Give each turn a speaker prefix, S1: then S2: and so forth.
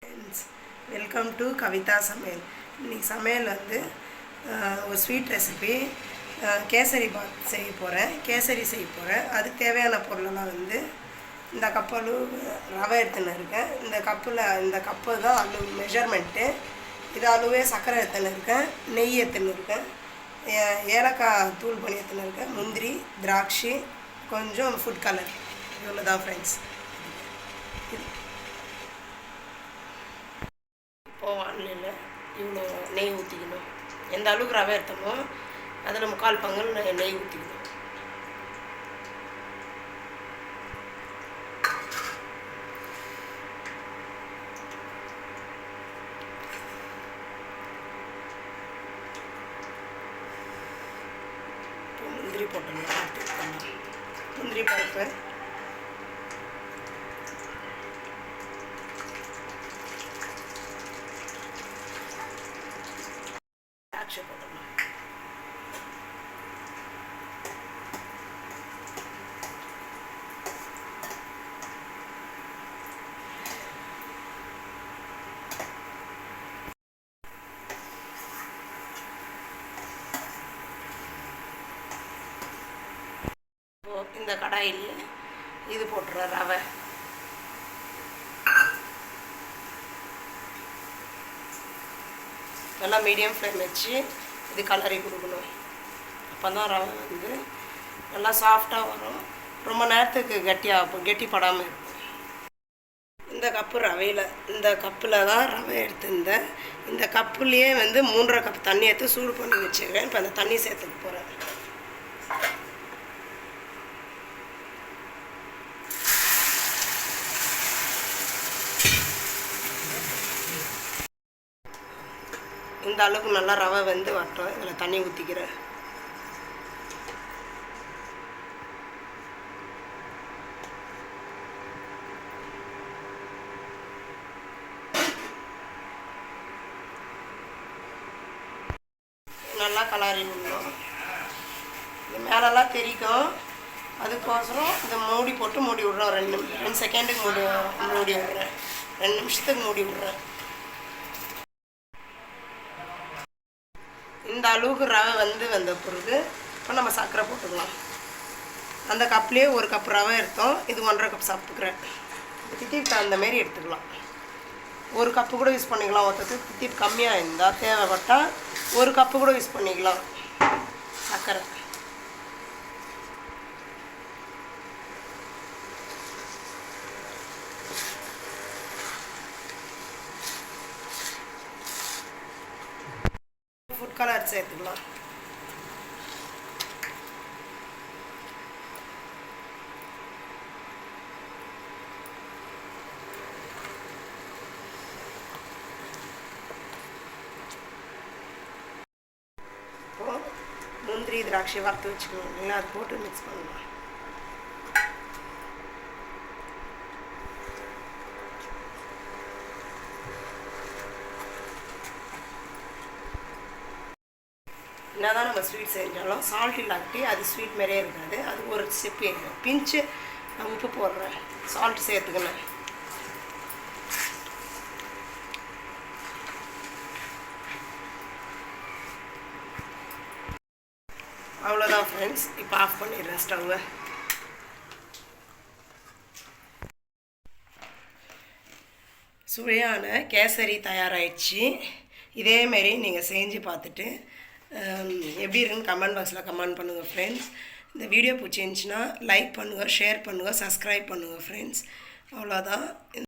S1: Friends, welcome to Kavitha சமையல். இன்றைக்கி சமையல் வந்து ஒரு ஸ்வீட் ரெசிபி கேசரி பாத் செய்ய போகிறேன். அதுக்கு தேவையான பொருளெல்லாம் வந்து இந்த கப்பளவு ரவை எடுத்துன்னு இருக்கேன். இந்த கப்பு தான் அளவு மெஷர்மெண்ட்டு. இது அளவே சர்க்கரை எடுத்துன்னு இருக்கேன், நெய் எடுத்துன்னு இருக்கேன், ஏலக்காய் தூள் பண்ணி எடுத்துன்னு இருக்கேன், முந்திரி, திராட்சை, கொஞ்சம் ஃபுட் கலர். இவ்வளோ தான் ஃப்ரெண்ட்ஸ். இப்போது வானிலையில் இவ்வளோ நெய் ஊற்றிக்கணும். எந்த அளவுக்கு ரவை எடுத்தோமோ அதில் 3/4 பங்கு நெய் ஊற்றிக்கணும். முந்திரி போட்டுடலாம். முந்திரி பருப்பு, திராட்சை போட்டுடலாம். இந்த கடாயில் இது போட்டுறேன், ரவை. நல்லா மீடியம் ஃப்ளேம் வச்சு இது கலரி கொடுக்கணும். அப்போ தான் ரவை வந்து நல்லா சாஃப்டாக வரும், ரொம்ப நேரத்துக்கு கெட்டிப்படாமல் இருக்கும். இந்த கப்பு ரவையில், இந்த கப்பில் தான் ரவை எடுத்துருந்தேன். இந்த கப்புலேயே வந்து 3.5 கப் தண்ணி எடுத்து சூடு பண்ணி வச்சுருக்கேன். இப்போ அந்த தண்ணி சேர்த்துக்க போகிறேன். இந்த அளவுக்கு நல்லா ரவை வந்து வரட்டும். இதில் தண்ணி ஊற்றிக்கிறேன். நல்லா கலரி விடணும். இது மேலெல்லாம் தெரிக்கும், அதுக்கோசரம் இதை மூடி போட்டு மூடி விட்றோம். 2 செகண்டுக்கு மூடி விட்றேன். 2 நிமிஷத்துக்கு மூடி விட்றேன். இந்த அளவுக்கு ரவை வந்த பிறகு இப்போ நம்ம சர்க்கரை போட்டுக்கலாம். அந்த கப்லேயே 1 கப் ரவை எடுத்தோம், இது 1.5 கப் சாப்பிட்டுக்கிறேன். தித்திப்பு அந்த மாரி எடுத்துக்கலாம். 1 கப்பு கூட யூஸ் பண்ணிக்கலாம். ஒருத்தருக்கு தித்திப்பு கம்மியாக இருந்தால் தேவைப்பட்டால் 1 கப்பு கூட யூஸ் பண்ணிக்கலாம் சர்க்கரை. ஃபுட் கலர் சேர்த்துக்கலாம். முந்திரி, திராட்சை வறுத்து வச்சுக்கணும் இல்லைங்களா, அது போட்டு மிக்ஸ் பண்ணலாம். என்ன தான் நம்ம ஸ்வீட் செஞ்சாலும் சால்ட் இல்லாட்டி அது ஸ்வீட் மாதிரியே இருக்காது. அது ஒரு ஸ்டெப் பிஞ்சு நான் உப்பு போடுறேன், சால்ட் சேர்த்துக்கணும். அவ்வளோதான் ஃப்ரெண்ட்ஸ். இப்போ ஆஃப் பண்ணிடுறேன் ஸ்டவ்வை. சுவையான கேசரி தயாராகிடுச்சு. இதேமாரி நீங்கள் செஞ்சு பார்த்துட்டு எப்படி இருக்குன்னு கமெண்ட் பாக்ஸில் கமெண்ட் பண்ணுங்கள் ஃப்ரெண்ட்ஸ். இந்த வீடியோ பிடிச்சிருந்துச்சின்னா லைக் பண்ணுங்கள், ஷேர் பண்ணுங்கள், சப்ஸ்கிரைப் பண்ணுங்கள் ஃப்ரெண்ட்ஸ். அவ்வளோதான்.